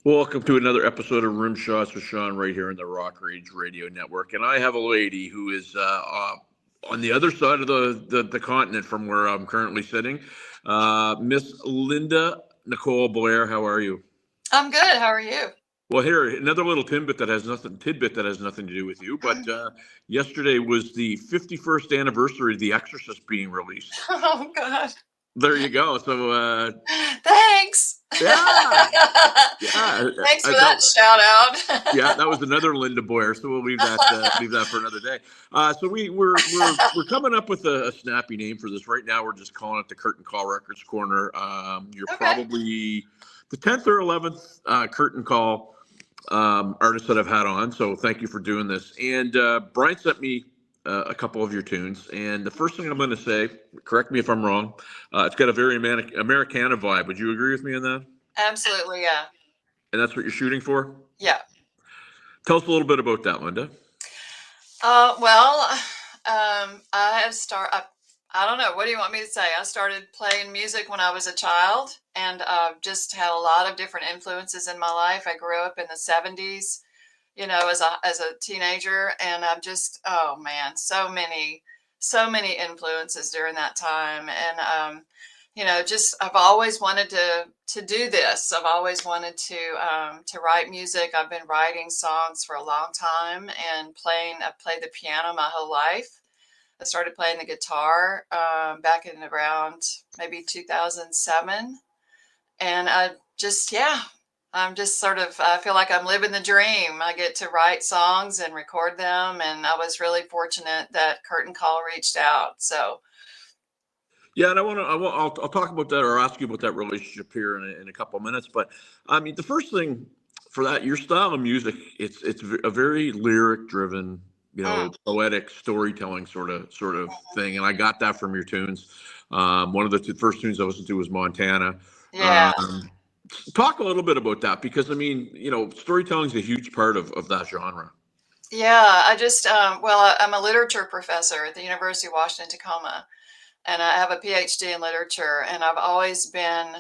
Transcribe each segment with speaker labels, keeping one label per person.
Speaker 1: Welcome to another episode of Rim Shots with Sean right here on the Rock Rage Radio Network. And I have a lady who is on the other side of the continent from where I'm currently sitting. Miss Linda Nicole Blair, how are you?
Speaker 2: I'm good. How are you?
Speaker 1: Well, here, another little tidbit that has nothing to do with you. But yesterday was the 51st anniversary of The Exorcist being released.
Speaker 2: Oh, God.
Speaker 1: There you go. So,
Speaker 2: Thanks.
Speaker 1: yeah.
Speaker 2: Thanks for that shout out.
Speaker 1: Yeah, that was another Linda Blair, so we'll leave that for another day. So we're coming up with a snappy name for this. Right now, we're just calling it the Curtain Call Records Corner. You're
Speaker 2: Okay.
Speaker 1: probably the 10th or 11th Curtain Call artist that I've had on. So thank you for doing this. And Brian sent me a couple of your tunes, and the first thing I'm going to say, correct me if I'm wrong, it's got a very Americana vibe. Would you agree with me on that?
Speaker 2: Absolutely, yeah.
Speaker 1: And that's what you're shooting for?
Speaker 2: Yeah.
Speaker 1: Tell us a little bit about that, Linda.
Speaker 2: I don't know. What do you want me to say? I started playing music when I was a child, and just had a lot of different influences in my life. I grew up in the 70s, as a teenager, and I've just, oh man, so many influences during that time. And I've always wanted to do this. I've always wanted to write music. I've been writing songs for a long time and I've played the piano my whole life. I started playing the guitar back in around maybe 2007. And I'm just I feel like I'm living the dream. I get to write songs and record them. And I was really fortunate that Curtain Call reached out. So,
Speaker 1: Yeah, and I'll talk about that or ask you about that relationship here in a couple of minutes. But I mean, the first thing for that, your style of music, it's a very lyric driven, poetic storytelling sort of thing, and I got that from your tunes. One of the first tunes I listened to was Montana.
Speaker 2: yeah.
Speaker 1: Talk a little bit about that because I mean, storytelling is a huge part of that genre.
Speaker 2: Yeah, I'm a literature professor at the University of Washington, Tacoma, and I have a PhD in literature, and I've always been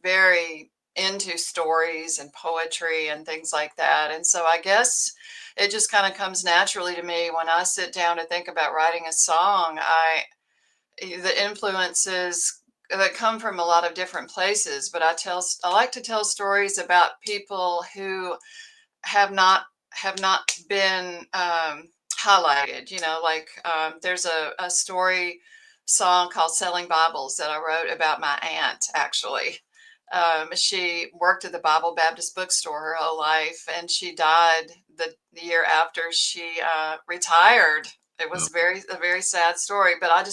Speaker 2: very into stories and poetry and things like that. And so I guess it just kind of comes naturally to me when I sit down to think about writing a song. The influences that come from a lot of different places, but I like to tell stories about people who have not been highlighted. There's a story song called Selling Bibles that I wrote about my aunt, actually. She worked at the Bible Baptist bookstore her whole life, and she died the year after she retired. It was a very sad story, but I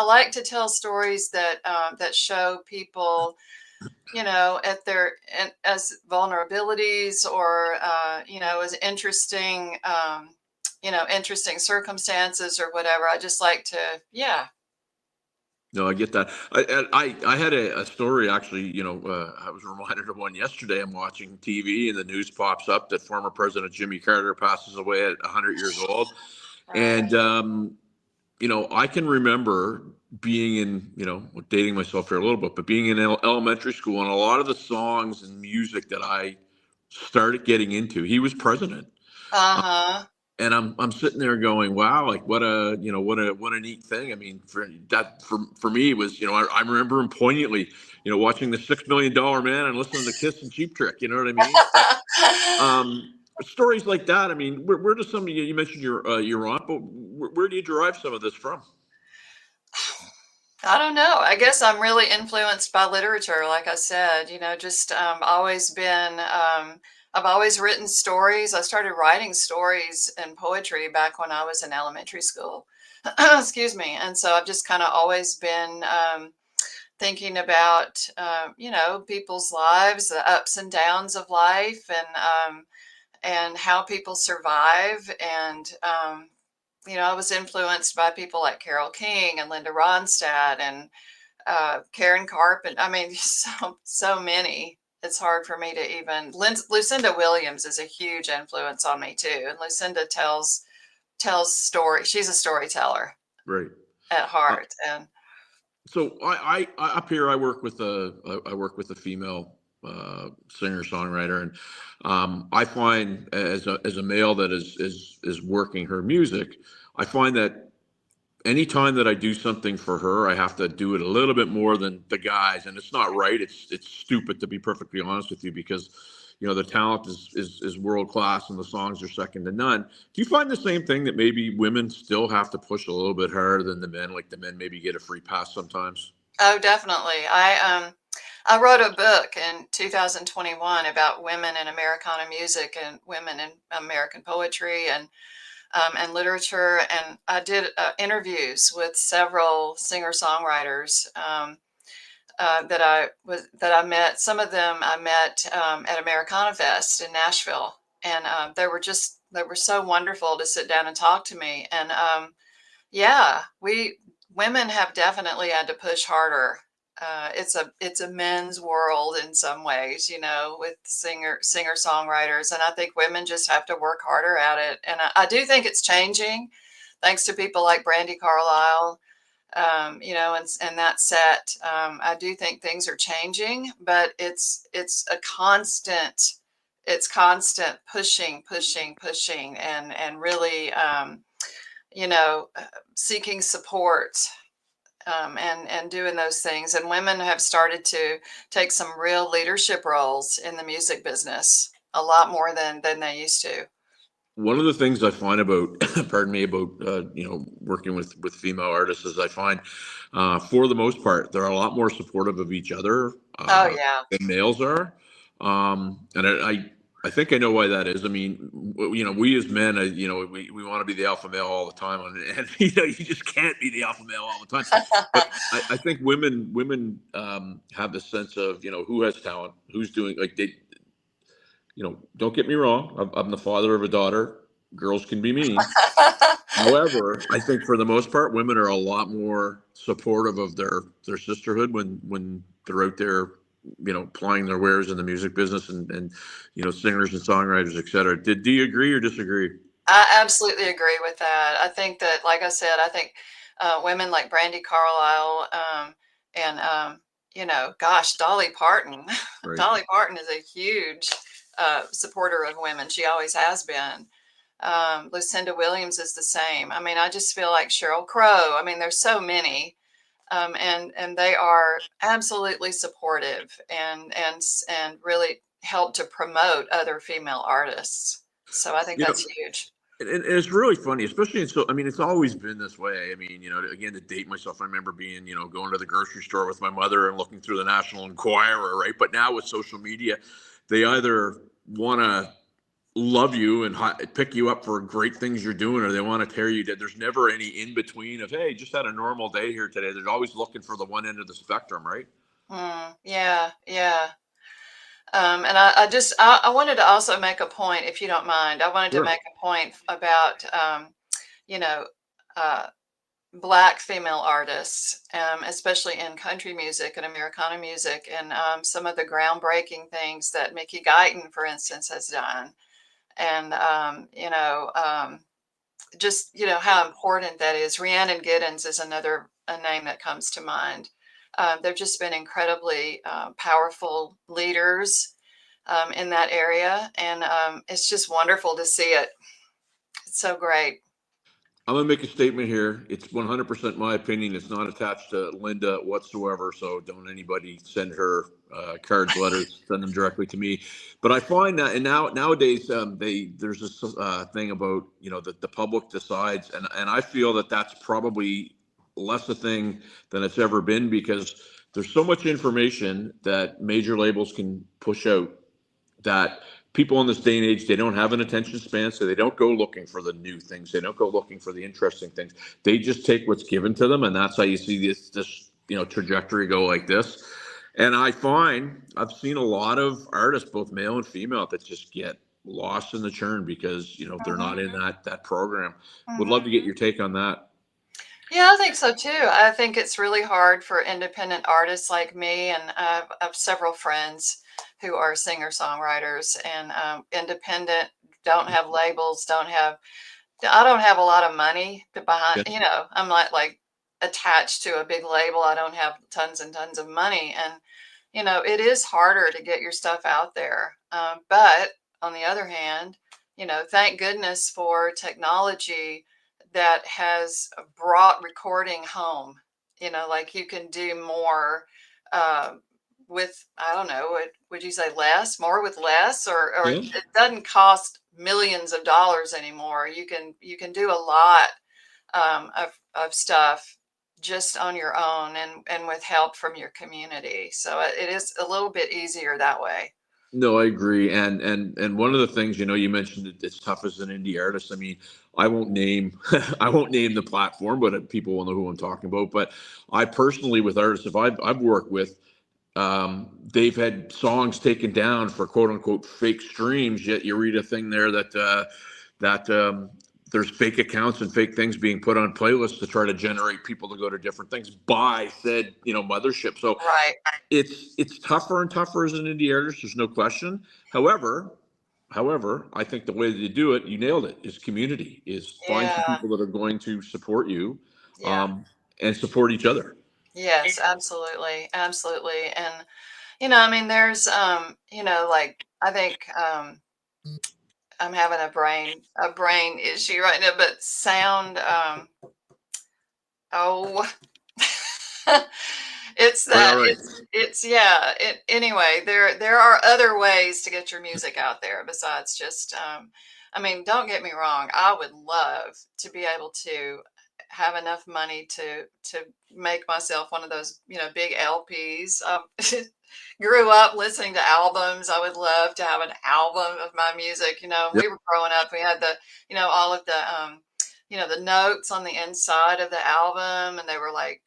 Speaker 2: like to tell stories that show people, at as vulnerabilities or, as interesting circumstances or whatever. I just like to, yeah.
Speaker 1: No, I get that. I had a story actually. I was reminded of one yesterday. I'm watching TV and the news pops up that former President Jimmy Carter passes away at 100 years old, and I can remember being in, dating myself here a little bit, but being in elementary school and a lot of the songs and music that I started getting into, he was president.
Speaker 2: Uh-huh.
Speaker 1: And I'm sitting there going, wow, like what a neat thing. I mean, for me it was, I remember him poignantly, watching the $6 Million Man and listening to Kiss and Cheap Trick. You know what I mean? Stories like that. I mean, where does some of you mentioned your aunt, but where do you derive some of this from?
Speaker 2: I don't know. I guess I'm really influenced by literature. Like I said, I've always written stories. I started writing stories and poetry back when I was in elementary school. Excuse me. And so I've just kind of always been thinking about, people's lives, the ups and downs of life, and how people survive. And, I was influenced by people like Carole King and Linda Ronstadt and Karen Carpenter. I mean, so many. It's hard for me to even. Lucinda Williams is a huge influence on me too, and Lucinda tells stories. She's a storyteller,
Speaker 1: right,
Speaker 2: at heart. And
Speaker 1: so I up here I work with a female singer songwriter, and I find as a male that is working her music, I find that anytime that I do something for her, I have to do it a little bit more than the guys, and it's not right. It's stupid, to be perfectly honest with you, because the talent is world class and the songs are second to none. Do you find the same thing, that maybe women still have to push a little bit harder than the men? Like the men maybe get a free pass sometimes.
Speaker 2: Oh, definitely. I wrote a book in 2021 about women in Americana music and women in American poetry and literature. And I did interviews with several singer-songwriters that I met. Some of them I met at Americana Fest in Nashville, and they were so wonderful to sit down and talk to me. And yeah, we women have definitely had to push harder. It's a men's world in some ways, with singer songwriters, and I think women just have to work harder at it. And I do think it's changing, thanks to people like Brandy Carlisle, and that set. I do think things are changing, but it's constant pushing, pushing, pushing, and really, you know, uh, seeking support, and doing those things. And women have started to take some real leadership roles in the music business, a lot more than they used to.
Speaker 1: One of the things I find about, pardon me, about working with female artists is I find, for the most part, they're a lot more supportive of each other
Speaker 2: Oh yeah.
Speaker 1: than males are, and I think I know why that is. I mean, we as men, we want to be the alpha male all the time, and you just can't be the alpha male all the time. But I think women have the sense of who has talent, who's doing, like, they, don't get me wrong. I'm the father of a daughter. Girls can be mean. However, I think for the most part, women are a lot more supportive of their sisterhood when they're out there, plying their wares in the music business, and singers and songwriters, et cetera. Do you agree or disagree?
Speaker 2: I absolutely agree with that. I think that, like I said, I think women like Brandy Carlisle, and gosh, Dolly Parton.
Speaker 1: Right.
Speaker 2: Dolly Parton is a huge supporter of women. She always has been. Lucinda Williams is the same. I mean, I just feel like Sheryl Crow. I mean, there's so many, and they are absolutely supportive and really help to promote other female artists. So I think
Speaker 1: You know,
Speaker 2: that's huge.
Speaker 1: and it's really funny, especially I mean, it's always been this way. I mean, again, to date myself, I remember being, going to the grocery store with my mother and looking through the National Enquirer, right? But now with social media, they either want to love you and pick you up for great things you're doing, or they want to tear you dead. There's never any in between of, hey, just had a normal day here today. They're always looking for the one end of the spectrum, right?
Speaker 2: Yeah, yeah. And I wanted to also make a point, if you don't mind. I wanted to
Speaker 1: Sure.
Speaker 2: make a point about, you know, uh, Black female artists, especially in country music and Americana music, and some of the groundbreaking things that Mickey Guyton, for instance, has done. And, just, how important that is. Rhiannon Giddens is another a name that comes to mind. They've just been incredibly powerful leaders in that area, and it's just wonderful to see it. It's so great.
Speaker 1: I'm gonna make a statement here. It's 100% my opinion. It's not attached to Linda whatsoever. So don't anybody send her cards, letters. Send them directly to me. But I find that, and nowadays, there's this thing about the public decides, and I feel that that's probably less a thing than it's ever been, because there's so much information that major labels can push out, that people in this day and age, they don't have an attention span, so they don't go looking for the new things, they don't go looking for the interesting things. They just take what's given to them, and that's how you see this trajectory go like this. And I find I've seen a lot of artists, both male and female, that just get lost in the churn because they're not in that program. Would love
Speaker 2: Hmm.
Speaker 1: to get your take on that.
Speaker 2: Yeah, I think so too. I think it's really hard for independent artists like me, and I have several friends who are singer-songwriters and independent, don't have labels, I don't have a lot of money to behind,
Speaker 1: Yeah.
Speaker 2: I'm not like attached to a big label. I don't have tons and tons of money. And, it is harder to get your stuff out there. But on the other hand, thank goodness for technology that has brought recording home. Like you can do more uh, with, I don't know, would you say more with less, or
Speaker 1: Yeah.
Speaker 2: it doesn't cost millions of dollars anymore. You can do a lot of stuff just on your own and with help from your community. So it is a little bit easier that way.
Speaker 1: No, I agree. And one of the things, you mentioned it's tough as an indie artist. I mean, I won't name I won't name the platform, but people will know who I'm talking about. But I personally, with artists, if I've worked with, they've had songs taken down for quote unquote fake streams. Yet you read a thing there that there's fake accounts and fake things being put on playlists to try to generate people to go to different things by said mothership. So
Speaker 2: Right.
Speaker 1: it's tougher and tougher as an indie artist. There's no question. However, I think the way that you do it, you nailed it, is community. Is find some
Speaker 2: Yeah.
Speaker 1: people that are going to support you,
Speaker 2: Yeah.
Speaker 1: um, and support each other.
Speaker 2: Yes, absolutely. Absolutely. And, I mean, there's, like, I think, I'm having a brain issue right now, but sound, oh, it's
Speaker 1: Quite all
Speaker 2: that
Speaker 1: right.
Speaker 2: it's yeah, anyway, there are other ways to get your music out there besides just I mean, don't get me wrong, I would love to be able to have enough money to make myself one of those, big LPs. Grew up listening to albums. I would love to have an album of my music.
Speaker 1: Yep.
Speaker 2: We were growing up, we had all of the the notes on the inside of the album, and they were like,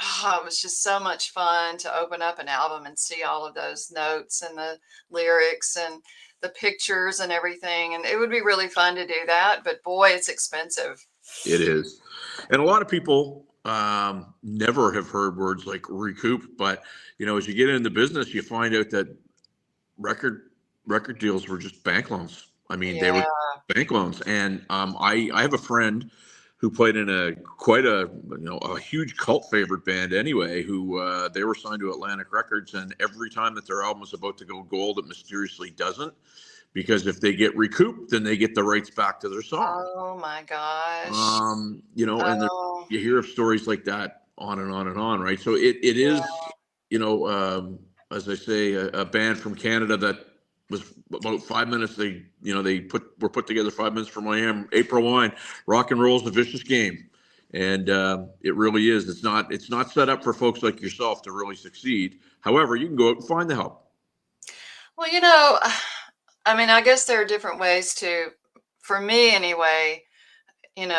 Speaker 2: oh, it was just so much fun to open up an album and see all of those notes and the lyrics and the pictures and everything. And it would be really fun to do that. But boy, it's expensive.
Speaker 1: It is. And a lot of people never have heard words like recoup, but as you get into business, you find out that record record deals were just bank loans. I mean, they were
Speaker 2: Yeah.
Speaker 1: bank loans. And I have a friend who played in a quite a huge cult favorite band anyway, who they were signed to Atlantic Records, and every time that their album was about to go gold, it mysteriously doesn't, because if they get recouped, then they get the rights back to their song.
Speaker 2: Oh my gosh.
Speaker 1: And
Speaker 2: Oh,
Speaker 1: you hear of stories like that on and on and on, right? So it is,
Speaker 2: yeah.
Speaker 1: you know, um, as I say, a band from Canada that was about 5 minutes. They were put together 5 minutes from Miami. April Wine, rock and roll is a vicious game, and it really is. It's not set up for folks like yourself to really succeed. However, you can go out and find the help.
Speaker 2: Well, I mean, I guess there are different ways for me anyway,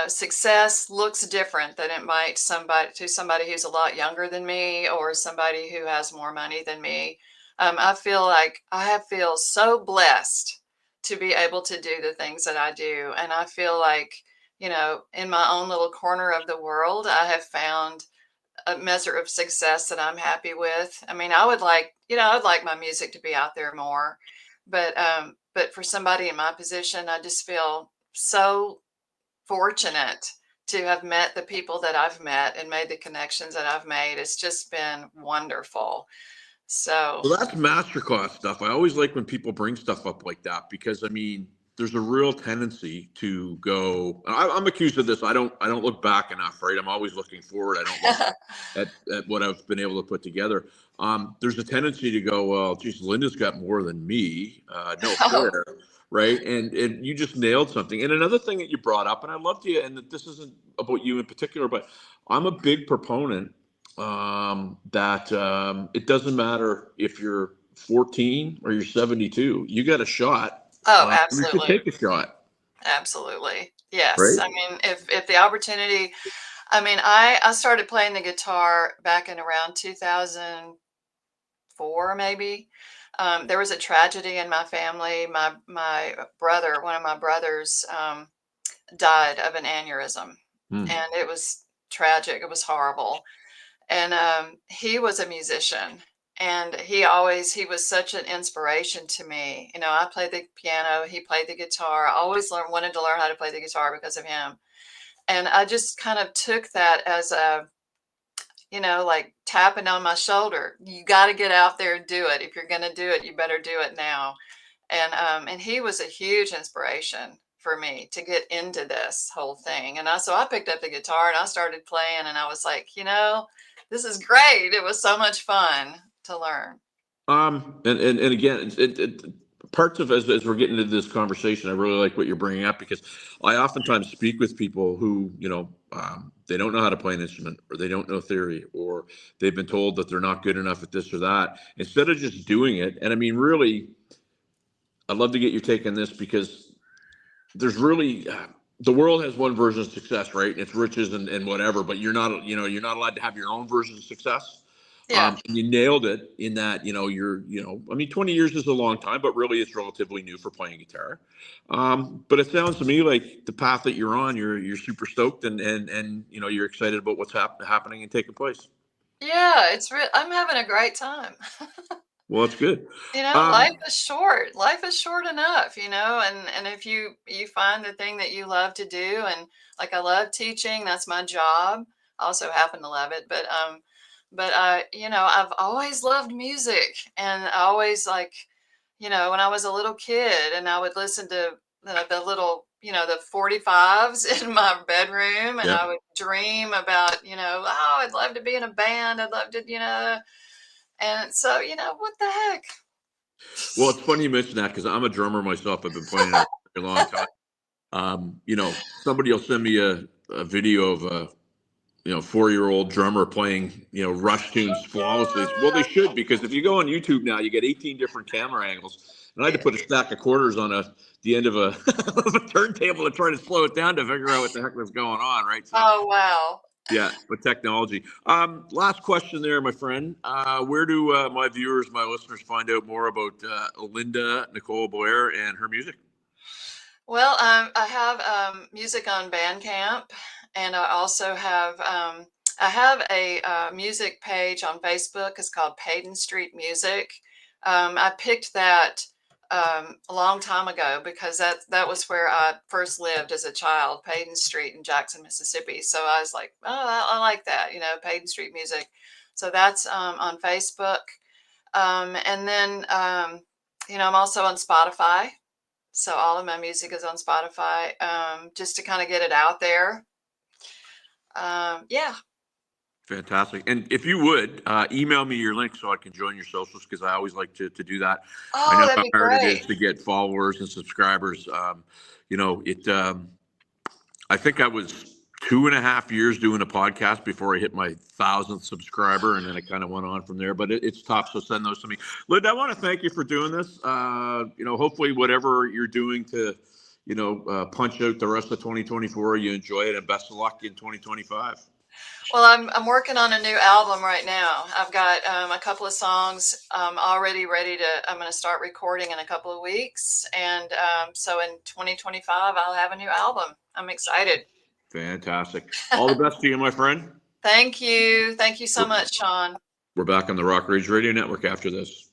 Speaker 2: success looks different than it might somebody who's a lot younger than me or somebody who has more money than me. I feel like feel so blessed to be able to do the things that I do, and I feel like in my own little corner of the world, I have found a measure of success that I'm happy with. I mean, I'd like my music to be out there more, but for somebody in my position, I just feel so fortunate to have met the people that I've met and made the connections that I've made. It's just been wonderful. So,
Speaker 1: Well, that's masterclass stuff. I always like when people bring stuff up like that, because I mean, there's a real tendency to go. I'm accused of this. I don't look back enough, right? I'm always looking forward. I don't look at what I've been able to put together. There's a tendency to go, well, geez, Linda's got more than me. No
Speaker 2: oh,
Speaker 1: fair, right? And you just nailed something. And another thing that you brought up, and I loved you, and that this isn't about you in particular, but I'm a big proponent that it doesn't matter if you're 14 or you're 72. You got a shot.
Speaker 2: oh,
Speaker 1: You should
Speaker 2: absolutely.
Speaker 1: take a shot,
Speaker 2: Absolutely. Yes.
Speaker 1: right?
Speaker 2: I mean, if the opportunity, I mean, I started playing the guitar back in around 2004, maybe. There was a tragedy in my family. My brother, one of my brothers, died of an aneurysm,
Speaker 1: Hmm.
Speaker 2: and it was tragic. It was horrible. And he was a musician, and he was such an inspiration to me. I played the piano, he played the guitar. I always wanted to learn how to play the guitar because of him. And I just kind of took that as like tapping on my shoulder. You got to get out there and do it. If you're going to do it, you better do it now. And he was a huge inspiration for me to get into this whole thing. And so I picked up the guitar and I started playing, and I was like, this is great. It was so much fun to learn.
Speaker 1: And again, parts of as we're getting into this conversation, I really like what you're bringing up, because I oftentimes speak with people who, they don't know how to play an instrument, or they don't know theory, or they've been told that they're not good enough at this or that. Instead of just doing it, and I mean, really, I'd love to get your take on this, because there's really the world has one version of success, right? It's riches and whatever, but you're not allowed to have your own version of success.
Speaker 2: Yeah.
Speaker 1: And you nailed it in that, I mean, 20 years is a long time, but really it's relatively new for playing guitar. But it sounds to me like the path that you're on, you're super stoked, and you're excited about what's happening and taking place.
Speaker 2: Yeah, I'm having a great time.
Speaker 1: Well, that's good.
Speaker 2: Life is short. Life is short enough, and if you find the thing that you love to do, and like I love teaching, that's my job. I also happen to love it, but I've always loved music, and I always when I was a little kid and I would listen to the little, the 45s in my bedroom, and
Speaker 1: Yeah.
Speaker 2: I would dream about, oh, I'd love to be in a band. I'd love to, and so, what the heck?
Speaker 1: Well, it's funny you mention that, because I'm a drummer myself. I've been playing it for a long time. Somebody will send me a video of a 4-year-old drummer playing, Rush tunes flawlessly. Well, they should, because if you go on YouTube now, you get 18 different camera angles. And I had to put a stack of quarters on the end of a, of a turntable to try to slow it down to figure out what the heck was going on, right? So,
Speaker 2: Oh, wow.
Speaker 1: yeah, but technology. Last question there, my friend. Where do my viewers, my listeners, find out more about Linda Nicole Blair and her music?
Speaker 2: Well, I have music on Bandcamp, and I also have a music page on Facebook. It's called Payden Street Music. I picked that a long time ago because that was where I first lived as a child, Payden Street in Jackson, Mississippi. So I was like, oh, I like that, Payden Street Music. So that's on Facebook, and then I'm also on Spotify. So all of my music is on Spotify, just to kind of get it out there. Yeah.
Speaker 1: Fantastic. And if you would, email me your link so I can join your socials, because I always like to do that. I
Speaker 2: Oh,
Speaker 1: know
Speaker 2: that'd
Speaker 1: how
Speaker 2: be
Speaker 1: hard it
Speaker 2: great.
Speaker 1: is to get followers and subscribers. I think I was 2.5 years doing a podcast before I hit my 1,000th subscriber, and then it kind of went on from there. But it's tough, so send those to me. Linda, I want to thank you for doing this. Hopefully whatever you're doing to, punch out the rest of 2024, you enjoy it, and best of luck in 2025.
Speaker 2: Well, I'm working on a new album right now. I've got a couple of songs already ready to. I'm going to start recording in a couple of weeks, and so in 2025 I'll have a new album. I'm excited.
Speaker 1: Fantastic. All the best to you, my friend.
Speaker 2: Thank you so much, Sean.
Speaker 1: We're back on the Rock Ridge Radio Network after this.